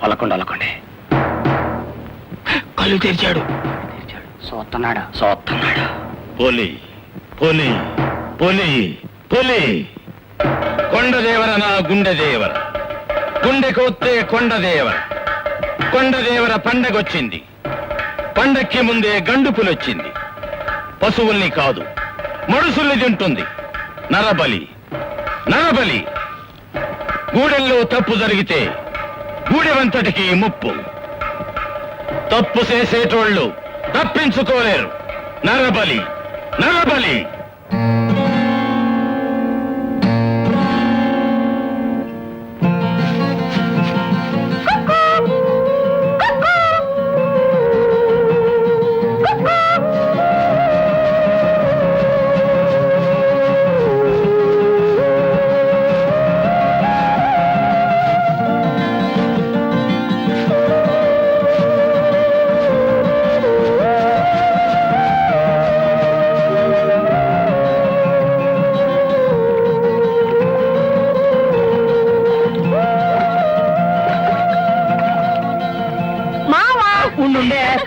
వాళ్ళకుండే కళ్ళు తెరిచాడు. చూస్తున్నాడు. పోలి పోలి పోలి పోలి కొండదేవర నా గుండెదేవర, గుండెకొత్తే కొండదేవర. కొండదేవర పండగొచ్చింది. పండక్కి ముందే గండు పులొచ్చింది. పశువుల్ని కాదు మనుషుల్ని తింటుంది. నరబలి నరబలి. గూడెల్లో తప్పు జరిగితే గూడెవంతటికి ముప్పు. తప్పు చేసేటోళ్ళు తప్పించుకోలేరు. నరబలి నరబలి.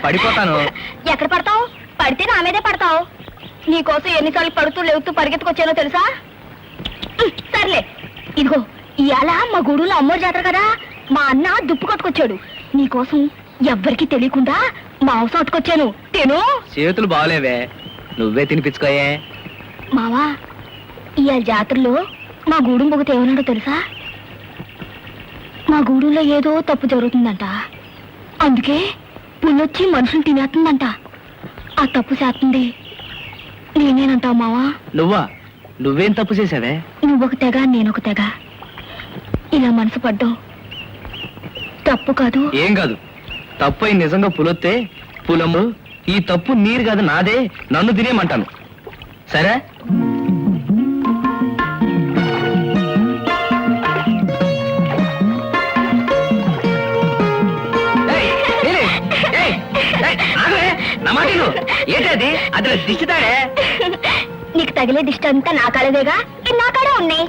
పడిపోతాను. ఎక్కడ పడతావు? పడితే నా మీదే పడతావు. నీకోసం ఎన్నిసార్లు పడుతూ లేవుతూ పరిగెత్తుకొచ్చానో తెలుసా? సర్లే, ఇదిగో ఇవాళ మా గూడూలో అమ్మోరు జాతర కదా, మా అన్న దుప్పు కొట్టుకొచ్చాడు. నీకోసం ఎవ్వరికి తెలియకుండా మాంసం అట్టుకొచ్చాను. తిను. చేతులు బాగలేవే, నువ్వే తినిపించుకోయే. మావా, ఇవాళ జాతరలో మా గూడెం పొగత ఏమన్నాడో తెలుసా? మా గూడెంలో ఏదో తప్పు జరుగుతుందంట, అందుకే పుల్లొచ్చి మనుషులు తినేస్తుందంట. ఆ తప్పు చేస్తుంది నేనేనంటావు మావా? నువ్వేం తప్పు చేసావే? నువ్వొక తెగ నేనొక తెగ, ఇలా మనసు పడ్డావు. తప్పు కాదు. ఏం కాదు, తప్పు అయి నిజంగా పులొత్తే పులము. ఈ తప్పు నీరు కాదు నాదే, నన్ను తినేమంటాను. సరే? ఏంటది? అది దిష్టితాడే. నీకు తగిలే దిష్టి అంతా నా కాడదేగా, నా కాడే ఉన్నాయి.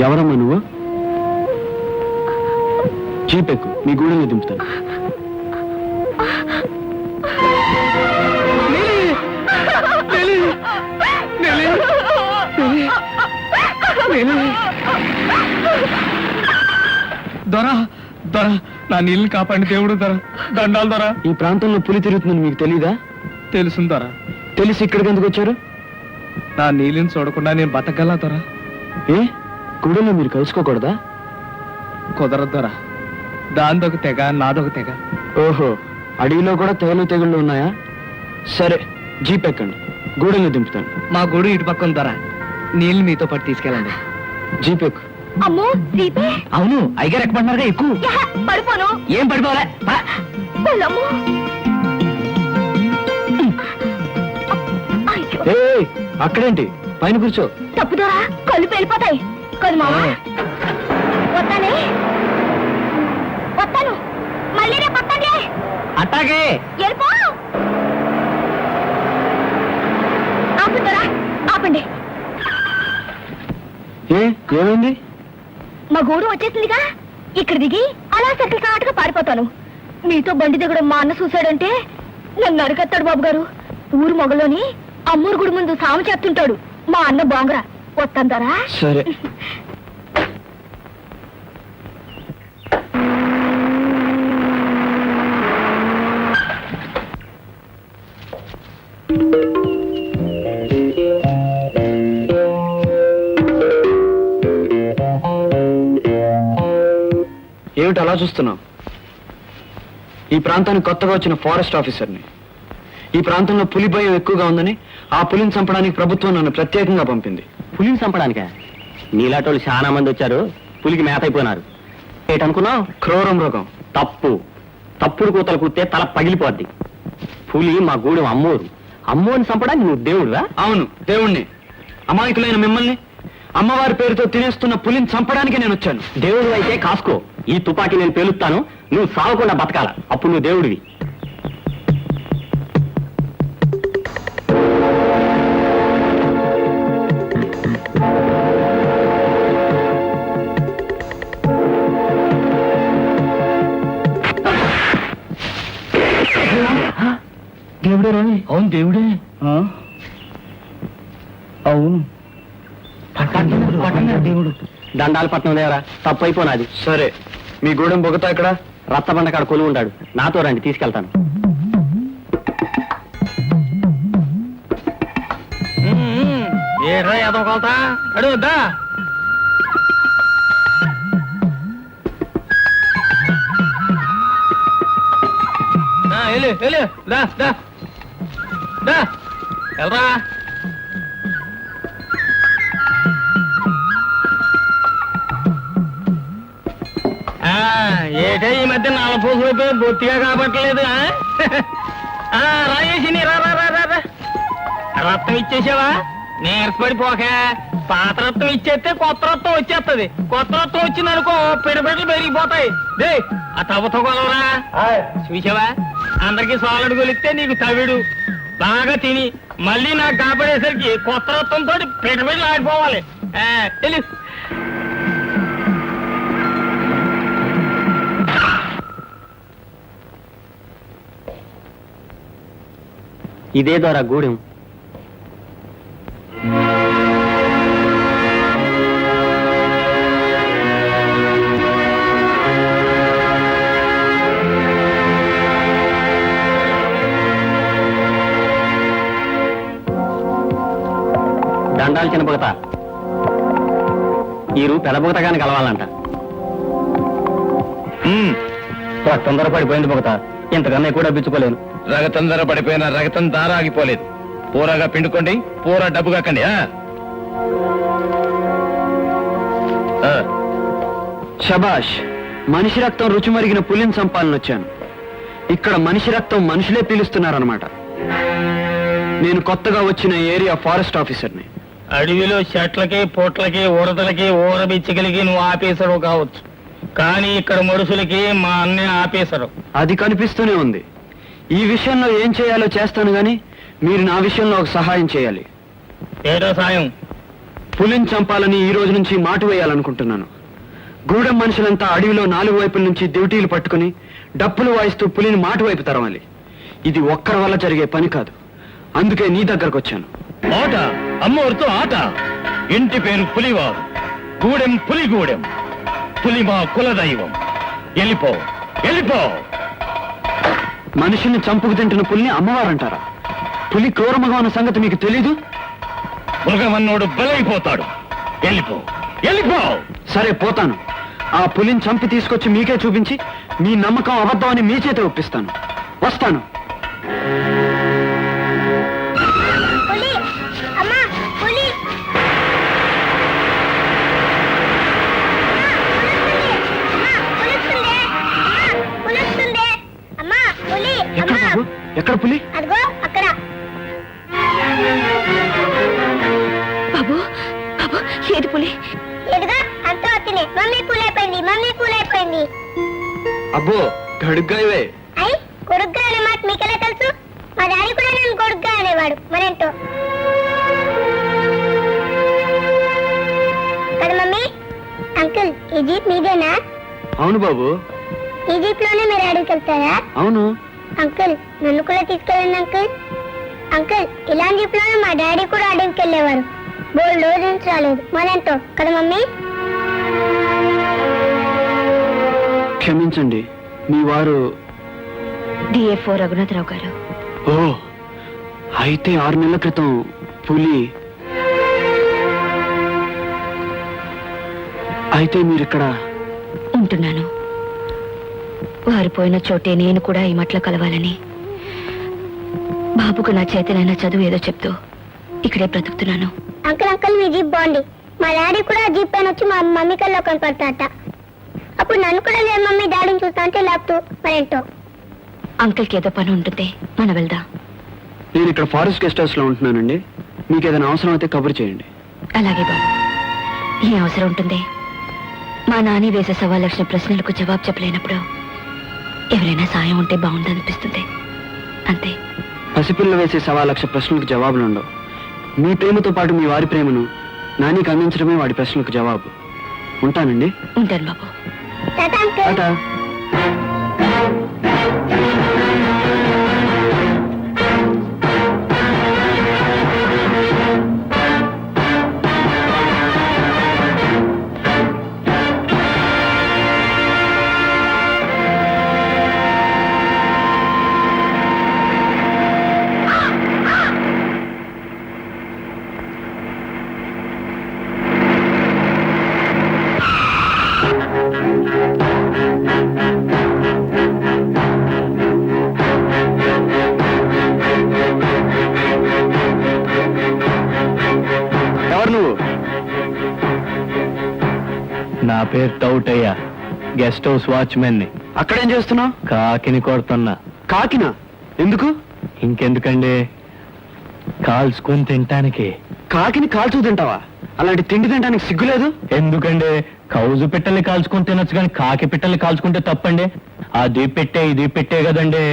ఎవరమ్మా నువ్వు? జీపెక్కు, మీ గూడెంలో దింపుతాను. దొర దొర నా నీళ్ళని కాపాడి దేవుడు దొర, దండాలు దొర. ఈ ప్రాంతంలో పులి తిరుగుతుందని మీకు తెలీదా? తెలుసు దొర. తెలిసి ఇక్కడికి ఎందుకు వచ్చారు? నా నీళ్ళని చూడకుండా నేను బతకగలా దొర. ఏ గూడెంలో మీరు కలుసుకోకూడదా? కుదరదు దొర. దాందొక తెగ, నాదొక తెగ. ఓహో, అడవిలో కూడా తెగుళ్ళు ఉన్నాయా? సరే, జీప్ ఎక్కండి, గూడెంలో దింపుతాను. మా గూడు ఇటు పక్కన దొర. నీళ్ళు మీతో పాటు తీసుకెళ్ళండి. జీప్ ఎక్కు. అమ్మో దీపే. అవును, అయ్యగారు ఎక్కమంటున్నారుగా, ఎక్కువ. యహ, పడిపోను. ఏం పడిపోలే. వెళ్ళమ్మో. అయ్యో, ఏయ్, అక్కడేంటి, పైన కూర్చో. తప్పుదోరా, కళ్ళు పేలిపోతాయి. కాదు మావా, వస్తానే, వస్తాను. మళ్ళీ రేపు వస్తానే. అట్టాగే. వెళ్ళిపో. ఆపుతారా, ఆపండి. ఏమైంది? మా గూడు వచ్చేసిందిగా, ఇక్కడ దిగి అలా సైకిల్ కాటుగా పారిపోతాను. మీతో బండి దిగడం మా అన్న చూశాడంటే నన్ను అరికెత్తాడు బాబు గారు. ఊరు మొగలోని అమ్మూరు గుడి ముందు సాము చేస్తుంటాడు మా అన్న బాంగరా. వస్తాంటారా? సరే. ఏమిటి అలా చూస్తున్నావు? ఈ ప్రాంతానికి కొత్తగా వచ్చిన ఫారెస్ట్ ఆఫీసర్ని. ఈ ప్రాంతంలో పులి భయం ఎక్కువగా ఉందని ఆ పులిని చంపడానికి ప్రభుత్వం నన్ను ప్రత్యేకంగా పంపింది. పులిని చంపడానికా? నీలాటోళ్ళు చాలా మంది వచ్చారు, పులికి మేత అయిపోయినారు. ఏటనుకున్నావు? క్రూర మృగం. తప్పు. తప్పుడు కూతలు కూస్తే తల పగిలిపోద్ది. పులి మా గూడెం అమ్మోరు. అమ్మోని చంపడానికి నువ్వు దేవుడురా? అవును, దేవుణ్ణి. అమాయకులైన మిమ్మల్ని అమ్మవారి పేరుతో తినేస్తున్న పులిని చంపడానికి నేను వచ్చాను. దేవుడు అయితే కాసుకో. ఈ తుపాకీ నేను పేలుస్తాను, నువ్వు సావకుండా బతకాల. అప్పుడు నువ్వు దేవుడివి. దేవుడే రాని. అవును, దేవుడే. అవును, దేవుడు. దండాలు పట్నం దేవరా, తప్పు అయిపోనాది. సరే, మీ గూడెం బొగతా ఇక్కడ రత్తబండ కాడ కొలువు ఉంటాడు. నాతో రండి, తీసుకెళ్తాను. ఏడ్రా ఏదో కొలతా అడుగుద్దా? వెళ్ళు, వెళ్ళరా. ఏటే ఈ మధ్య నలపోసైపోయి బొత్తిగా కాబట్టలేదు. రాయేసి రా. రక్తం ఇచ్చేసావా? నీరసపడిపోక పాత రక్తం ఇచ్చేస్తే కొత్త రక్తం వచ్చేస్తది. కొత్త రక్తం వచ్చిందనుకో పిడపెట్లు పెరిగిపోతాయి. దే ఆ తవ్వతో కొలవరా. చూసావా, అందరికి సోలడు కొలిస్తే నీకు తవిడు. బాగా తిని మళ్ళీ నాకు కాపాడేసరికి కొత్త రక్తంతో పిడపెట్లు ఆడిపోవాలి. తెలి ఇదే ద్వారా గూడెం. దండాలు చిన్న బొగత. ఈ రూ పెద్ద బొగతగానే కలవాలంట. తొందర పడిపోయింది బొగత. ఇంతకన్నా ఎక్కువ డబ్బిచ్చుకోలేను. రగతందర పడిపోయిన రగతం దార ఆగిపోలేదు. పూరగా పిండుకోండి, పూర డబ్బు కాకండి. శబాష్, మనిషి రక్తం రుచి మరిగిన పులిని చంపాలని వచ్చాను. ఇక్కడ మనిషి రక్తం మనుషులే పీలుస్తున్నారన్నమాట. నేను కొత్తగా వచ్చిన ఏరియా ఫారెస్ట్ ఆఫీసర్ని. అడవిలో చెట్లకి పొట్లకి ఉడతలకి ఊరబిచ్చగలిగి నువ్వు ఆఫీసరు కావచ్చు, కానీ ఇక్కడ మనుషులకి మా అన్నే ఆఫీసరు. అది కనిపిస్తూనే ఉంది. ఈ విషయంలో ఏం చేయాలో చేస్తాను గాని మీరు నా విషయంలో ఒక సహాయం చేయాలి. ఏదో సాయం? పులిని చంపాలని ఈ రోజు నుంచి మాటు వేయాలనుకుంటున్నాను. గూడెం మనుషులంతా అడవిలో 4 వైపుల నుంచి దివిటీలు పట్టుకుని డప్పులు వాయిస్తూ పులిని మాటు వైపు తరవాలి. ఇది ఒక్కరి వల్ల జరిగే పని కాదు. అందుకే నీ దగ్గరకు వచ్చాను. ఆట అమ్మోరుతో ఆట. ఇంటి పేరు పులివారు, గూడెం పులిగూడెం. పులి మా కులదైవం. వెళ్ళిపో, వెళ్ళిపో. మనిషిని చంపుకు తింటున్న పులిని అమ్మవారంటారా? పులి క్రూరమగం అన్న సంగతి మీకు తెలీదు? మృగమన్నోడు బలైపోతాడు. వెళ్ళిపో, వెళ్ళిపో. సరే పోతాను. ఆ పులిని చంపి తీసుకొచ్చి మీకే చూపించి మీ నమ్మకం అబద్ధం అని మీ చేత ఒప్పిస్తాను. వస్తాను. పులి అమ్మా, పులి అమ్మా, పులి ఎక్కడ అమ్మా, బాబు? ఎక్కడ పులి? అదిగో అక్కడ. బాబు బాబు, ఏది పులి? ఎదుగా అంత వచ్చింది. మమ్మీ పులి అయిపోయింది, మమ్మీ పులి అయిపోయింది. అబ్బో గడుగ్గా ఇవే. అయ్యి, కొడుగ్గా అనే మాట మీకెలా తెలుసు? మా డాడీ కూడా నన్ను కొడుగ్గా అనేవాడు. మరేంటో కదా మమ్మీ. అంకుల్, ఈ జీప్ మీదేనా? అవును బాబు, ఈ జీప్ లోనే మీరు అడవికి వెళ్తారా? అవును. అంకుల్, నన్ను కూడా తీసుకెళ్ళండి అంకుల్. అంకుల్, ఇలాంటి జీప్ లోనే మా డాడీ కూడా అడవికి వెళ్ళేవారు. బోల్డ్ రోజు నుంచి రాలేదు. మరేంటో కదా మమ్మీ. క్షమించండి, మీ వారు డిఎఫ్ఓ రఘునాథరావు గారు. ఓ అయితే 6 నెలల క్రితం పులి. అయితే మీరిక్కడ ఉంటున్నాను. వారు పోయిన చోటే నేను కూడా ఈ మట్ల కలవాలని, బాబుకు నా చేతనైనా చదువు ఏదో చెప్తూ ఇక్కడే బ్రతుకుతున్నాను. అంకుల్ అంకుల్, మీ జీప్ బాగుంది. మా డాడీ కూడా జీప్ పైన వచ్చి మా మమ్మీ కల్లో కనపడతాట. అప్పుడు నన్ను కూడా లేదు మమ్మీ డాడీని చూస్తా అంటే లేపుతూ. మరేంటో అంకుల్కి ఏదో పని ఉంటుంది, మనం వెళ్దాం. నేను ఇక్కడ ఫారెస్ట్ గెస్ట్ హౌస్ లో ఉంటున్నానండి. మీకు ఏదైనా అవసరం అయితే కబురు చేయండి. అలాగే బాబు. ఏ అవసరం ఉంటుంది? మా నాని వేసే 1,00,000 ప్రశ్నలకు జవాబు చెప్పలేనప్పుడు ఎవరైనా సాయం ఉంటే బాగుందనిపిస్తుంది, అంతే. పసిపిల్ల వేసే 1,00,000 ప్రశ్నలకు జవాబులు ఉండవు. మీ ప్రేమతో పాటు మీ వారి ప్రేమను నానికి అందించడమే వాడి ప్రశ్నలకు జవాబు. ఉంటానండి. ఉంటాను బాబు. టాటా. ఎవరు నువ్వు? నా పేరు టౌటయ్య, గెస్ట్ హౌస్ వాచ్మెన్ ని. అక్కడేం చేస్తున్నావు? కాకిని కొడుతున్నా. కాకినా? ఎందుకు? ఇంకెందుకండి, కాల్చుకొని తింటానికి. కాకిని కాల్చు తింటావా? అలాంటి తిండి తినడానికి సిగ్గులేదు? ఎందుకండి, కౌజు పిట్టల్ని కాల్చుకొని తినొచ్చు కానీ కాకి పిట్టల్ని కాల్చుకుంటే తప్పండి. అది పెట్టే ఇది పెట్టే కదండి.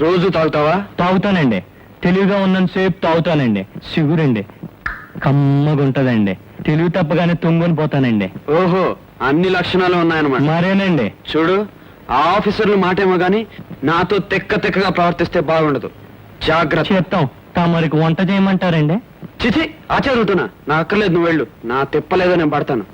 రోజు తాగుతావా? తాగుతానండి. తెలివిగా ఉన్నంతసేపు తాగుతానండి. సిగురండి, కమ్మగుంటదండి. తెలివి తప్పగానే తుంగుని పోతానండి. ఓహో, అన్ని లక్షణాలు ఉన్నాయన్నమాట. మరేనండి. చూడు, ఆ ఆఫీసర్లు మాటేమో గాని నాతో తెక్కగా ప్రవర్తిస్తే బాగుండదు. జాగ్రత్త. చెప్తాం. తమరికి వంట చేయమంటారండి? చిచి, ఆచరుతున్నా. నా అక్కర్లేదు, నువ్వు వెళ్ళు. నా తిప్పలేదో నేను పడతాను.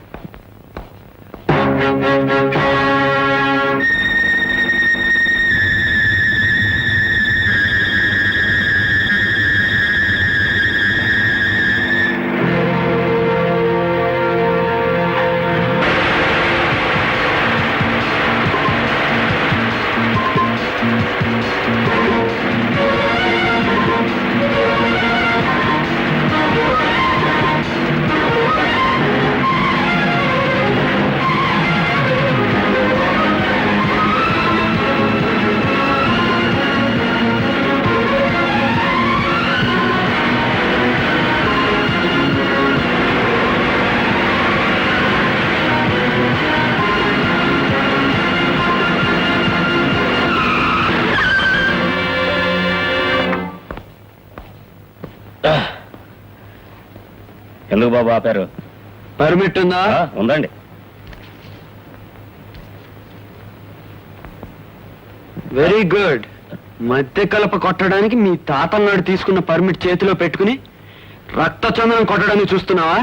ఎందుకు బాబు ఆపారు? పర్మిట్ ఉందా? ఉందండి. Very good. మధ్య కలప కొట్టడానికి మీ తాతన్నాడు తీసుకున్న పర్మిట్ చేతిలో పెట్టుకుని రక్త చందనం కొట్టడానికి చూస్తున్నావా?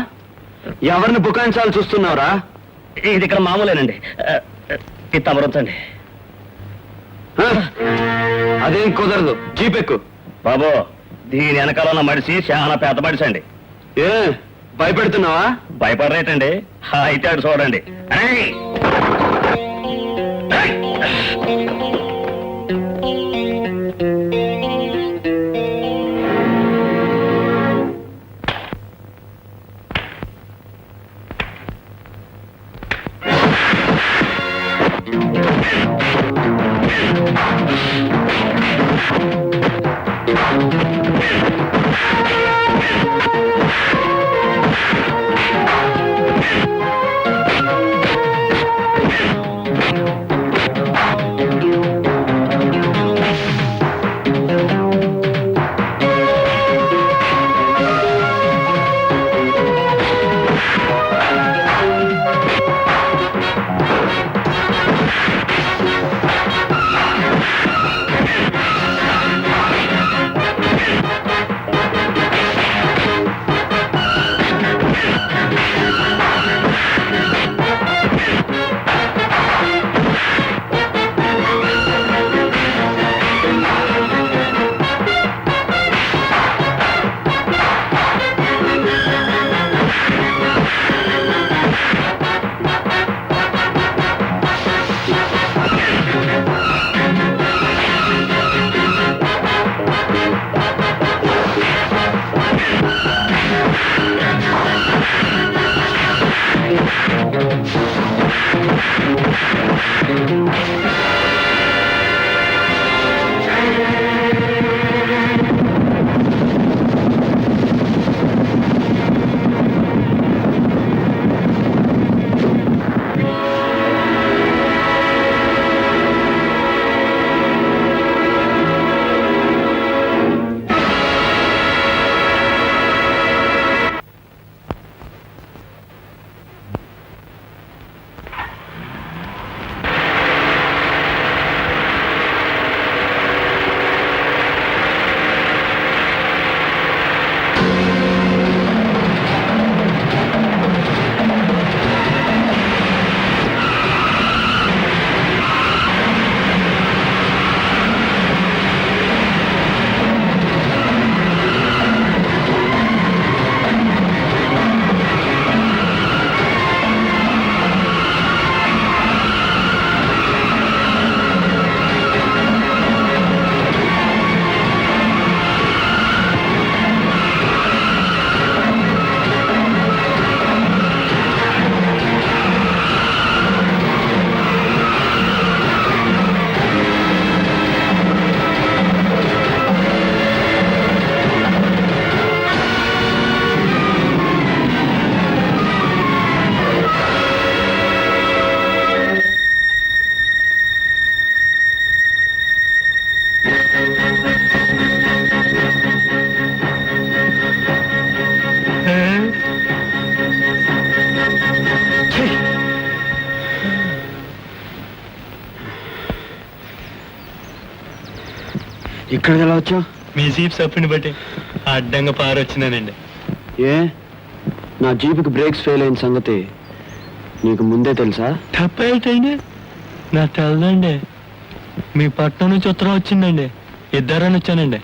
ఎవరిని బుకాయించాలి చూస్తున్నావురా? ఇది ఇక్కడ మామూలేనండి. ఇది తమరుంచండి. ఆ? అదేం కుదరదు. జీపెక్కు. బాబు, దీని వెనకాల ఉన్న మడిసి చాలా పెద్ద మడిసి అండి. ఏ భయపెడుతున్నావా? భయపడరేటండి? అయితే అటు చూడండి. ఏయ్! ఏయ్! ఇక్కడికి ఎలా వచ్చావు? మీ జీప్ సప్పుని బట్టి అడ్డంగా పారొచ్చినానండి. ఏ నా జీపుకి బ్రేక్స్ ఫెయిల్ అయిన సంగతి నీకు ముందే తెలుసా? తప్పేంటండి? నాకు తెలదండి. మీ పట్నం నుంచి ఉత్తరం వచ్చిందండి. ఇద్దరని వచ్చానండి.